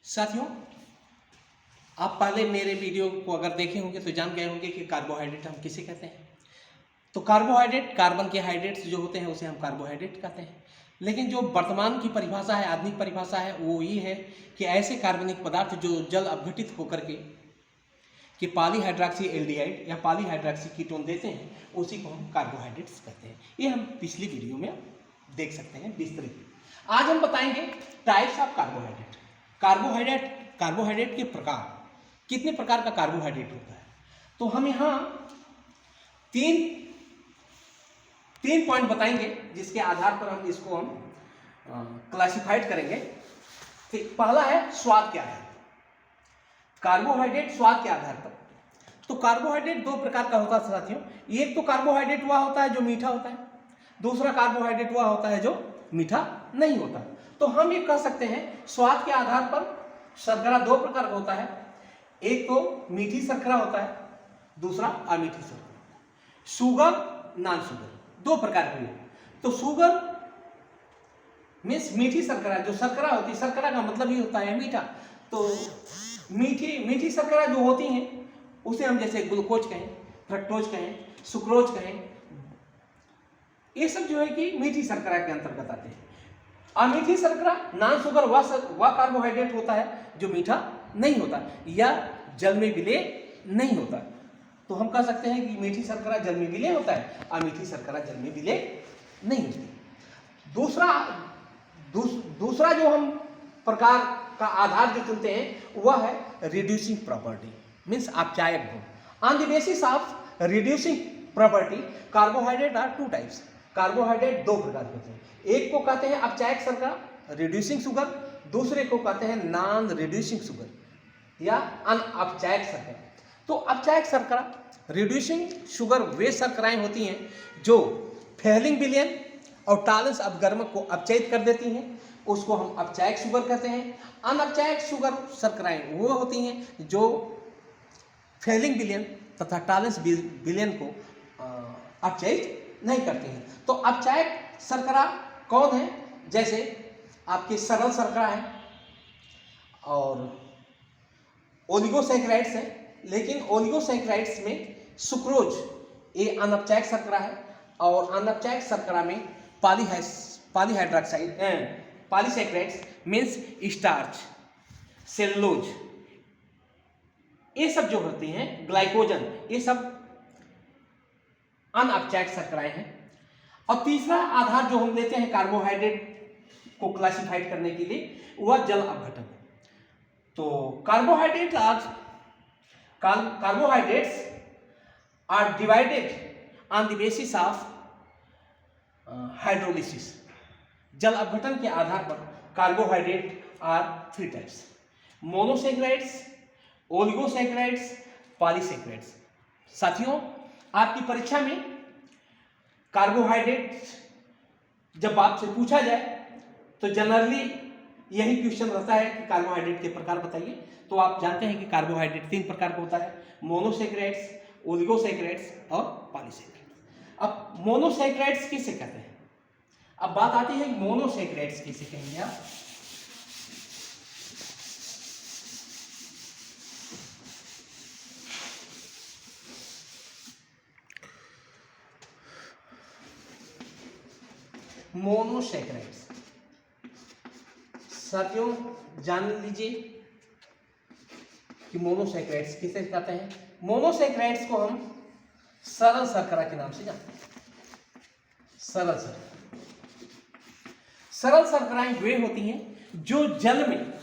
साथियों, आप पहले मेरे वीडियो को अगर देखे होंगे तो जान गए होंगे कि कार्बोहाइड्रेट हम किसे कहते हैं। तो कार्बोहाइड्रेट, कार्बन के हाइड्रेट्स जो होते हैं उसे हम कार्बोहाइड्रेट कहते हैं। लेकिन जो वर्तमान की परिभाषा है, आधुनिक परिभाषा है, वो ये है कि ऐसे कार्बनिक पदार्थ जो जल अपघटित होकर के पॉलीहाइड्रॉक्सी एल्डिहाइड या पॉलीहाइड्रॉक्सी कीटोन देते हैं, उसी को हम कार्बोहाइड्रेट्स कहते हैं। ये हम पिछली वीडियो में देख सकते हैं विस्तृत। आज हम बताएंगे टाइप्स ऑफ कार्बोहाइड्रेट। कार्बोहाइड्रेट के प्रकार, कितने प्रकार का कार्बोहाइड्रेट होता है। तो हम यहाँ तीन पॉइंट बताएंगे जिसके आधार पर हम इसको क्लासिफाइड करेंगे। तो पहला है स्वाद के आधार पर, कार्बोहाइड्रेट स्वाद के आधार पर। तो कार्बोहाइड्रेट दो प्रकार का होता है साथियों। एक तो कार्बोहाइड्रेट वह होता है जो मीठा होता है, दूसरा कार्बोहाइड्रेट वह होता है जो मीठा नहीं होता। तो हम ये कह सकते हैं स्वाद के आधार पर शर्करा दो प्रकार का होता है। एक तो मीठी शर्करा होता है, दूसरा अमीठी शर्करा। शुगर, नॉन शुगर, दो प्रकार की है। तो शुगर मीन्स मीठी शर्करा, जो शर्करा होती है, शर्करा का मतलब ही होता है मीठा। तो मीठी शर्करा जो होती हैं उसे हम जैसे ग्लूकोज कहें, फ्रक्टोज कहें, सुक्रोज कहें, ये सब जो है कि मीठी शर्करा के अंतर्गत आते हैं। अमीठी शर्करा, नॉन शुगर, वह कार्बोहाइड्रेट होता है जो मीठा नहीं होता या जल में विलय नहीं होता। तो हम कह सकते हैं कि मीठी शर्करा जल में विलय होता है, अमीठी शर्करा जल में विलय नहीं होती। दूसरा जो हम प्रकार का आधार जो चुनते हैं वह है रिड्यूसिंग प्रॉपर्टी, मीन्स अपचायक गुण। On the basis of reducing property, carbohydrate are two types. Carbohydrate दो प्रकार के होते हैं। एक को कहते हैं अपचायक शर्करा, रिड्यूसिंग शुगर, दूसरे को कहते हैं नॉन रिड्यूसिंग शुगर या अनअपचायक शर्करा। तो अपचायक शर्करा, रिड्यूसिंग शुगर वे शर्कराएं होती हैं जो फेलिंग विलयन और टॉलरेंस अपगर्मक को अपचयित कर देती हैं, उसको हम अपचायक शुगर कहते हैं। अनअपचायक शुगर शर्कराएं वो होती हैं जो फेलिंग विलयन तथा टॉलरेंस विलयन को अपचयित नहीं करती हैं। तो अपचायक शर्करा कौन है? जैसे आपके सरल शर्करा है और ओलिगोसैकेराइड्स है। लेकिन ओलिगोसैकेराइड्स में सुक्रोज ये अनअपचायक शर्करा है और अनअपचायक शर्करा में पॉलीहाइड्रॉक्साइड पॉलीसैकेराइड्स मीन्स स्टार्च, सेलुलोज, ये सब जो होती हैं, ग्लाइकोजन, ये सब अनअपचायक शर्कराएं हैं। और तीसरा आधार जो हम लेते हैं कार्बोहाइड्रेट को क्लासिफाइड करने के लिए वह जल अपघटन। तो carbohydrates are divided on the basis of hydrolysis. जल अपघटन के आधार पर carbohydrate are three types: monosaccharides, oligosaccharides, polysaccharides. साथियों, आपकी परीक्षा में कार्बोहाइड्रेट जब आपसे पूछा जाए तो जनरली यही क्वेश्चन रहता है कि कार्बोहाइड्रेट के प्रकार बताइए। तो आप जानते हैं कि कार्बोहाइड्रेट तीन प्रकार का होता है: मोनोसैकेराइड्स, ओलिगोसैकेराइड्स और पॉलीसैकेराइड्स। अब मोनोसैकेराइड्स किसे कहते हैं? अब बात आती है कि मोनोसैकेराइड्स किसे कहेंगे आप। मोनोसैकेराइड्स साथियों जान लीजिए कि मोनोसैकेराइड्स किसे कहते हैं। मोनोसैकेराइड्स को हम सरल शर्करा के नाम से जानते हैं। सरल शर्कराएं वे होती हैं जो जल में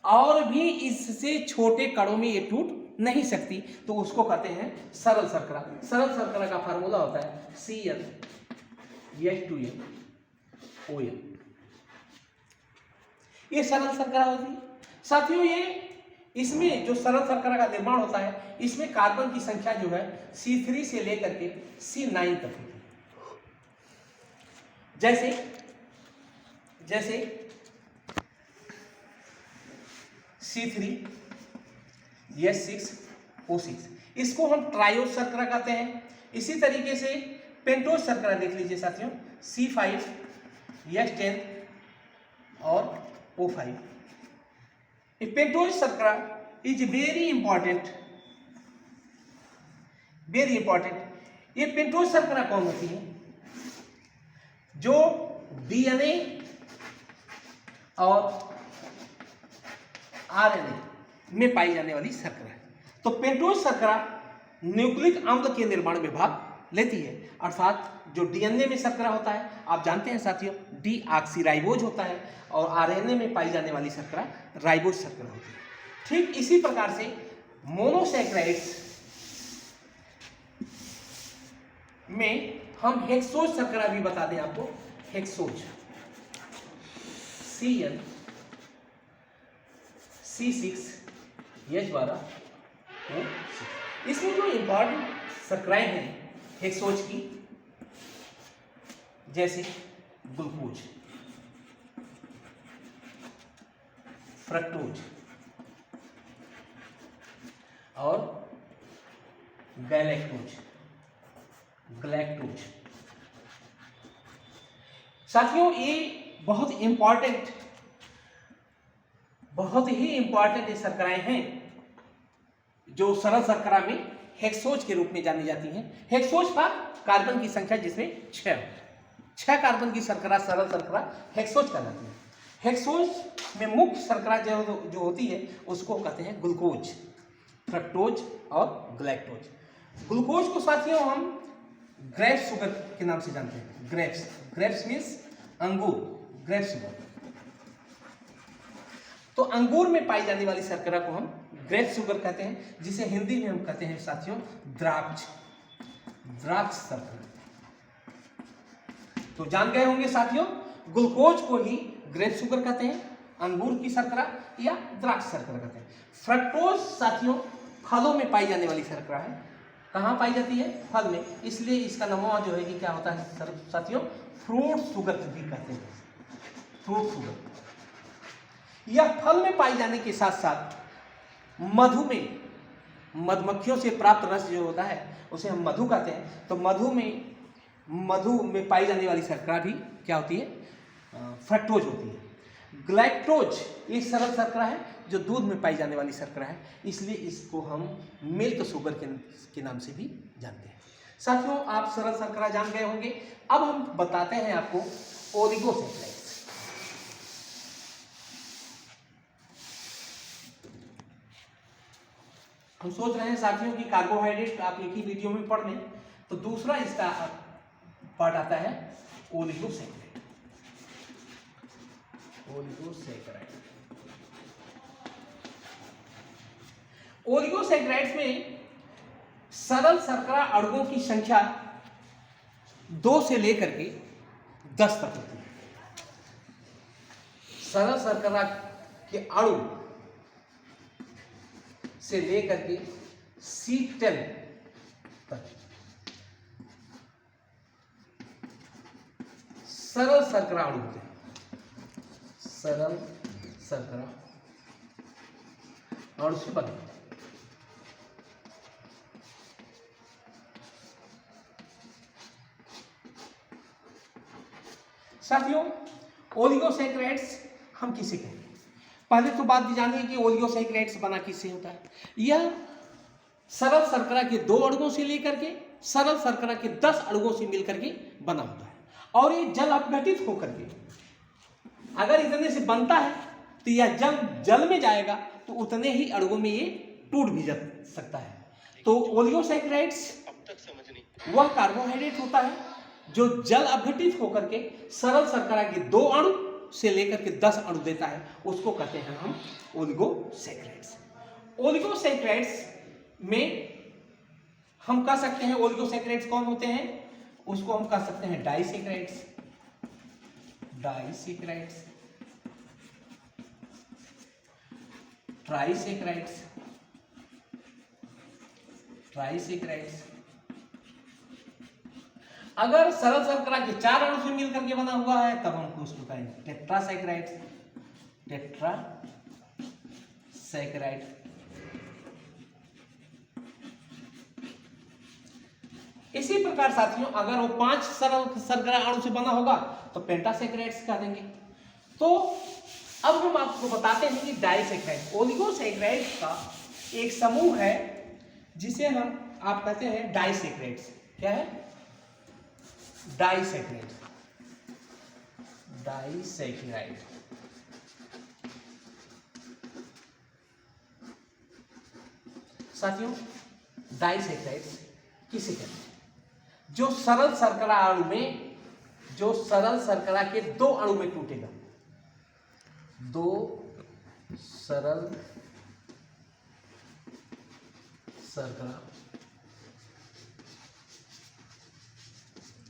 और भी इससे छोटे कणों में ये टूट नहीं सकती, तो उसको कहते हैं सरल शर्करा। सरल शर्करा का फार्मूला होता है CnH2nOn। ये सरल शर्करा होती है साथियों। इसमें जो सरल शर्करा का निर्माण होता है, इसमें कार्बन की संख्या जो है C3 से लेकर के C9 तक होती है। जैसे C3H6O6, इसको हम ट्रायोज शर्करा कहते हैं। इसी तरीके से पेंटोज शर्करा देख लीजिए साथियों, C5H10 और O5, ए पेंटोज शर्करा is very important, very important. ये पेंटोज शर्करा कौन होती है? जो डीएनए और आरएनए में पाई जाने वाली शर्करा है। तो पेंटोज शर्करा न्यूक्लिक अम्ल के निर्माण में भाग लेती है, अर्थात जो डीएनए में शर्करा होता है, आप जानते हैं साथियों डीऑक्सीराइबोज होता है, और आरएनए में पाई जाने वाली शर्करा राइबोज शर्करा होती है। ठीक इसी प्रकार से मोनोसैकेराइड्स में हम हेक्सोज शर्करा भी बता दें आपको, हेक्सोज CnC6H12O6। इसमें जो इंपॉर्टेंट शर्कराएं हैं हेक्सोज की, जैसे ग्लूकोज, फ्रक्टोज और गैलेक्टोज, ग्लैक्टोज। साथियों ये बहुत ही इंपॉर्टेंट शर्कराएं हैं जो सरल शर्करा में हेक्सोज के रूप में जानी जाती हैं। हेक्सोज का कार्बन की संख्या जिसमें 6 कार्बन की शर्करा सरल शर्करा हेक्सोज कहलाती है। हेक्सोज में मुख्य शर्करा जो होती है उसको कहते हैं ग्लूकोज, फ्रक्टोज और ग्लैक्टोज। ग्लूकोज को साथियों हम ग्रेप्स शुगर के नाम से जानते हैं। ग्रेप्स मीन्स अंगूर, ग्रेप्स शुगर। तो अंगूर में पाई जाने वाली शर्करा को हम ग्रेप्स शुगर कहते हैं, जिसे हिंदी में हम कहते हैं साथियों द्राक्ष शर्करा। तो जान गए होंगे साथियों, ग्लूकोज को ही ग्रेप्स शुगर कहते हैं, अंगूर की शर्करा या द्राक्ष शर्करा कहते हैं। फ्रक्टोज साथियों फलों में पाई जाने वाली शर्करा है। कहाँ पाई जाती है? फल में, इसलिए इसका नाम जो है कि क्या होता है साथियों, फ्रूट शुगर भी कहते हैं, फ्रूट शुगर। यह फल में पाई जाने के साथ साथ मधु में, मधुमक्खियों से प्राप्त रस जो होता है उसे हम मधु कहते हैं। तो मधु में पाई जाने वाली शर्करा भी क्या होती है? फ्रक्टोज होती है। ग्लैक्टोज ये सरल शर्करा है जो दूध में पाई जाने वाली शर्करा है, इसलिए इसको हम मिल्क शुगर के नाम से भी जानते हैं। साथियों आप सरल शर्करा जान गए होंगे। अब हम बताते हैं आपको ओलिगोसैकेराइड्स। हम सोच रहे हैं साथियों कि कार्बोहाइड्रेट आप एक ही वीडियो में पढ़ लें, तो दूसरा इसका पार्ट आता है ओलिगोसैकेराइड। ओलिगोसैकेराइड्स में सरल शर्करा अणुओं की संख्या 2 से लेकर के 10 तक होती है। सरल शर्करा के अणु से लेकर के C10 तक सरल शर्करा अणु होते हैं। सरल शर्करा अणु से बने। साथियों ओलिगोसैकेराइड्स हम किसे कहेंगे? पहले तो बात जानिए कि ओलिगोसैकेराइड्स बना किससे होता है। यह सरल शर्करा के 2 अणुओं से लेकर के सरल शर्करा के 10 अणुओं से मिलकर के बना होता है, और ये जल अपघटित होकर के अगर इतने से बनता है तो यह जल में जाएगा तो उतने ही अणुओं में ये टूट भी जा सकता है। तो ओलिगोसैकेराइड्स वह कार्बोहाइड्रेट होता है जो जल अपघटित होकर के सरल शर्करा के 2 अणु से लेकर के 10 अणु देता है, उसको कहते हैं हम ओलिगोसैकेराइड्स। ओलिगोसैकेराइड्स में हम कह सकते हैं ओलिगोसैकेराइड्स कौन होते हैं? उसको हम कह सकते हैं डाइसैकेराइड्स, ट्राइसैकेराइड्स। अगर सरल शर्करा के 4 अणु से मिलकर के बना हुआ है तब हम उसको कहेंगे टेट्रासैकेराइड्स। इसी प्रकार साथियों अगर वो 5 सरल शर्करा अणु से बना होगा तो पेंटासैकेराइड्स कह देंगे। तो अब हम आपको बताते हैं कि डाइसैकराइड, ओलिगोसैकराइड्स का एक समूह है जिसे आप कहते हैं डाइसैकराइड्स। क्या है? डाइसैकराइड। डाइसैकराइड साथियों, डाइसैकराइड्स किसे कहते हैं? जो सरल शर्करा अणु में, जो सरल शर्करा के दो अणु में टूटेगा, दो सरल शर्करा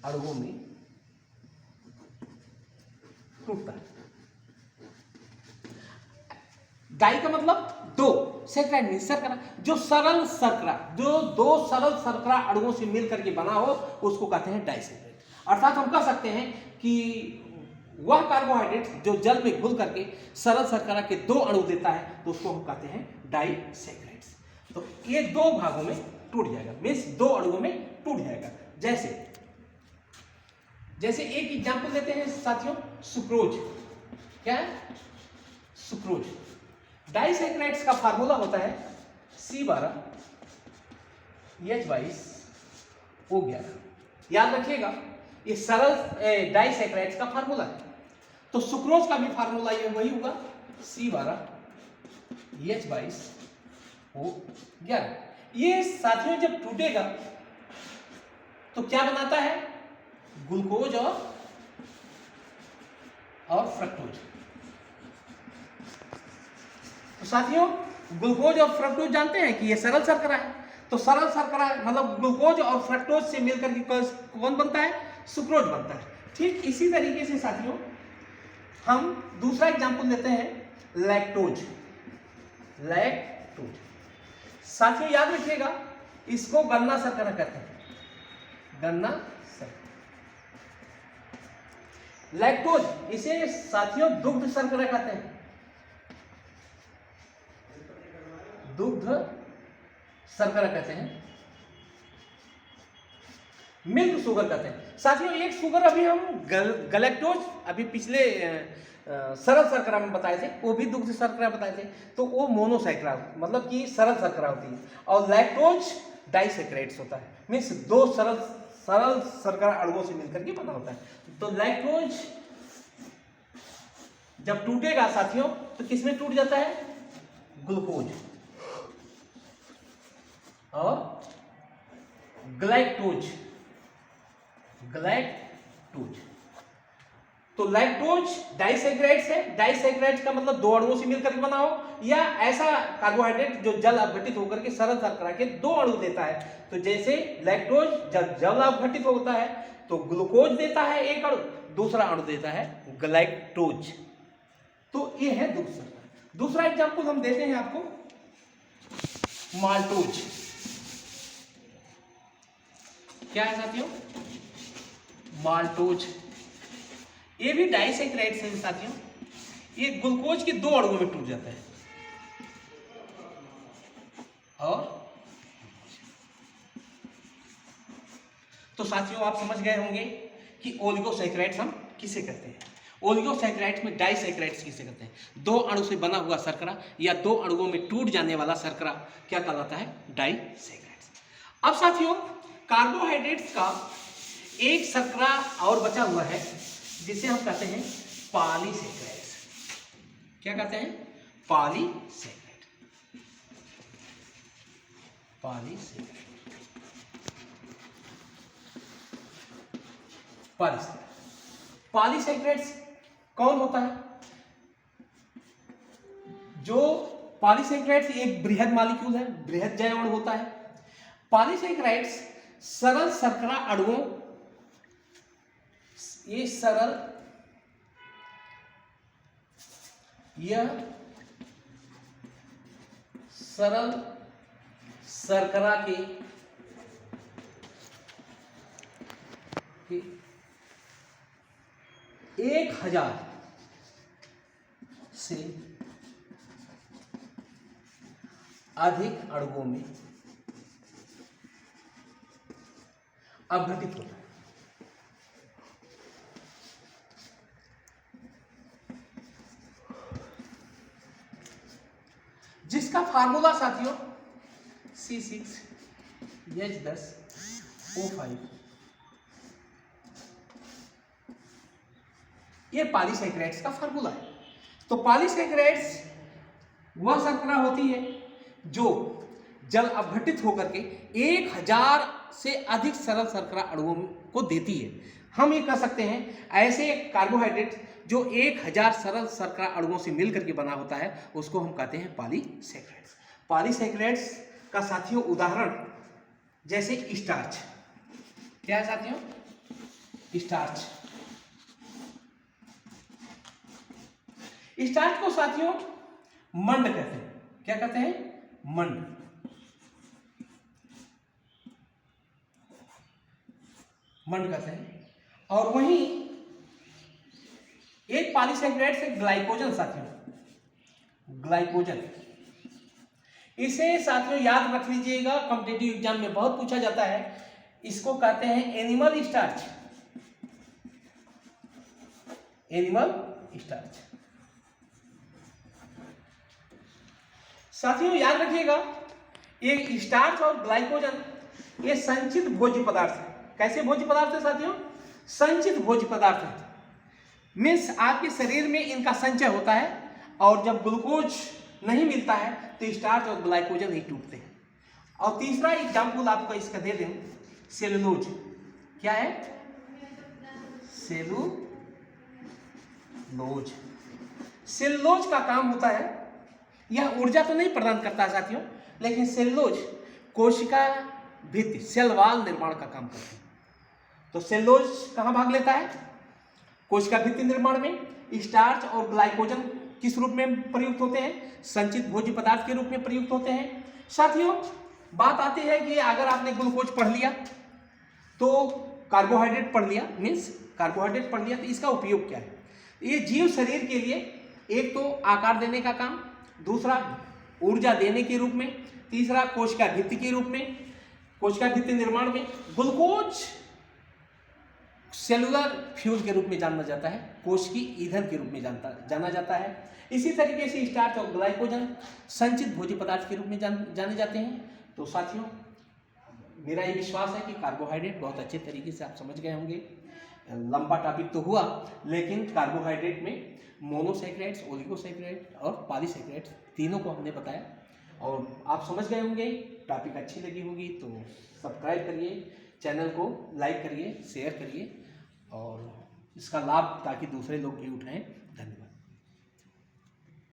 अणुओं में टूटता है। डाई का मतलब दो, सैकराइड मीन शर्करा। जो सरल शर्करा, जो दो सरल शर्करा अणुओं से मिलकर के बना हो उसको कहते हैं डाइसैकराइड। अर्थात हम कह सकते हैं कि वह कार्बोहाइड्रेट जो जल में घुल करके सरल शर्करा के दो अणु देता है तो उसको हम कहते हैं डाइसैकराइड्स। तो ये दो भागों में टूट जाएगा, मीन्स दो अणुओं में टूट जाएगा। जैसे एक एग्जांपल देते हैं साथियों, सुक्रोज। क्या है? सुक्रोज। डाइसैकराइड्स का फार्मूला होता है C12H22O11। याद रखिएगा, ये सरल डाइसैकराइड्स का फार्मूला है। तो सुक्रोज का भी फार्मूला ये वही होगा, C12H22O11। ये साथियों जब टूटेगा तो क्या बनाता है? ग्लूकोज और फ्रक्टोज। तो साथियों, ग्लूकोज और फ्रक्टोज जानते हैं कि ये सरल शर्करा है। तो सरल शर्करा मतलब ग्लूकोज और फ्रक्टोज से मिलकर के कौन बनता है? सुक्रोज बनता है। ठीक इसी तरीके से साथियों हम दूसरा एग्जांपल लेते हैं, लैक्टोज। लैक्टोज साथियों याद रखिएगा, इसको गन्ना शर्करा कहते हैं, गन्ना शर्करा। लैक्टोज, इसे साथियों दुग्ध शर्करा कहते हैं, दुग्ध शर्करा कहते हैं, मिल्क शुगर कहते हैं। साथियों एक शुगर अभी हम गलैक्टोज अभी पिछले सरल शर्करा में बताए थे, वो भी दुग्ध शर्करा बताए थे। तो वो मोनोसैकरा मतलब कि सरल शर्करा होती है, और लैक्टोज डाइसैकराइड्स होता है, मीन्स दो सरल शर्करा अणुओं से मिलकर के बना होता है। तो लैक्टोज जब टूटेगा साथियों तो किसमें टूट जाता है? ग्लूकोज और ग्लाइक्टोज। तो लैक्टोज डाइसैकराइड्स है। डाइसैकराइड्स का मतलब दो अणुओं से मिलकर बना हो, या ऐसा कार्बोहाइड्रेट जो जल अपघटित होकर के सरल शर्करा के दो अणु देता है। तो जैसे लैक्टोज जब जल अपघटित होता है तो ग्लूकोज देता है एक अणु, दूसरा अणु देता है ग्लाइक्टोज। तो ये है दुग्ध शर्करा। दूसरा एग्जांपल हम देते हैं आपको, माल्टोज। क्या है साथियों? माल्टोज। ये भी डाइसैकराइड्स है साथियों। ये ग्लूकोज के दो अणुओं में टूट जाता है, और तो साथियों आप समझ गए होंगे कि ओलिगोसैकराइड्स हम किसे कहते हैं। ओलिगोसैकराइड्स में डाइसैकराइड्स किसे कहते हैं? दो अणु से बना हुआ शर्करा या दो अणुओं में टूट जाने वाला शर्करा क्या कहलाता है? डाइसैकराइड्स। अब साथियों कार्बोहाइड्रेट्स का एक शर्करा और बचा हुआ है जिसे हम कहते हैं पॉलीसैकराइड्स। क्या कहते हैं? पॉलीसैकराइड। पॉलीसैकराइड्स कौन होता है? जो पॉलीसैकराइड्स एक बृहद मॉलिक्यूल है, बृहद जैव अणु होता है। पॉलीसैकराइड्स सरल शर्करा अणुओं, ये सरल शर्करा के 1000 से अधिक अणुओं में अपघटित होता है। जिसका फार्मूला साथियों C6H10O5, ये पॉलीसैकेराइड्स का फार्मूला है। तो पॉलीसैकेराइड्स वह शर्करा होती है जो जल अपघटित होकर के 1000 से अधिक सरल शर्करा अणुओं को देती है। हम ये कह सकते हैं ऐसे कार्बोहाइड्रेट जो 1000 सरल शर्करा अणुओं से मिलकर के बना होता है उसको हम कहते हैं पॉलीसैकेराइड्स। पॉलीसैकेराइड्स का साथियों उदाहरण जैसे स्टार्च, क्या है साथियों? स्टार्च। स्टार्च को साथियों मंड कहते हैं। क्या कहते हैं? मंड। मंड कहते हैं। और वहीं एक पॉलीसैकेराइड से ग्लाइकोजन साथियों, ग्लाइकोजन, इसे साथियों याद रख लीजिएगा, कॉम्पिटिटिव एग्जाम में बहुत पूछा जाता है। इसको कहते हैं एनिमल स्टार्च। Animal starch. साथियों याद रखिएगा, ये स्टार्च और ग्लाइकोजन ये संचित भोज्य पदार्थ है। कैसे भोज्य पदार्थ है साथियों? संचित भोज्य पदार्थ है। मीन्स आपके शरीर में इनका संचय होता है और जब ग्लूकोज नहीं मिलता है तो स्टार्च और ग्लाइकोजन ही टूटते हैं। और तीसरा एग्जाम्पल आपको इसका दे दें, सेलुलोज। क्या है? सेलुलोज। सेलुलोज का काम होता है, यह ऊर्जा तो नहीं प्रदान करता साथियों, लेकिन सेलुलोज कोशिका भित्ति, सेल वॉल निर्माण का काम करता है। तो सेलुलोज कहाँ भाग लेता है? कोशिका भित्ति निर्माण में। स्टार्च और ग्लाइकोजन किस रूप में प्रयुक्त होते हैं? संचित भोज्य पदार्थ के रूप में प्रयुक्त होते हैं। साथियों बात आती है कि अगर आपने ग्लूकोज पढ़ लिया तो कार्बोहाइड्रेट पढ़ लिया, मीन्स कार्बोहाइड्रेट पढ़ लिया, तो इसका उपयोग क्या है? ये जीव शरीर के लिए एक तो आकार देने का काम, दूसरा ऊर्जा देने के रूप में, तीसरा कोशिका भित्ति के रूप में, कोशिका भित्ति निर्माण में। ग्लूकोज सेलुलर फ्यूल के रूप में जाना जाता है, कोश की ईंधन के रूप में जाना जाता है। इसी तरीके से स्टार्च और ग्लाइकोजन संचित भोज्य पदार्थ के रूप में जाने जाते हैं। तो साथियों मेरा ये विश्वास है कि कार्बोहाइड्रेट बहुत अच्छे तरीके से आप समझ गए होंगे। लंबा टॉपिक तो हुआ, लेकिन कार्बोहाइड्रेट में मोनोसैकेराइड्स, ओलिगोसैकेराइड और पॉलीसैकेराइड्स तीनों को हमने बताया और आप समझ गए होंगे। टॉपिक अच्छी लगी होगी तो सब्सक्राइब करिए, चैनल को लाइक करिए, शेयर करिए और इसका लाभ ताकि दूसरे लोग भी उठाएं।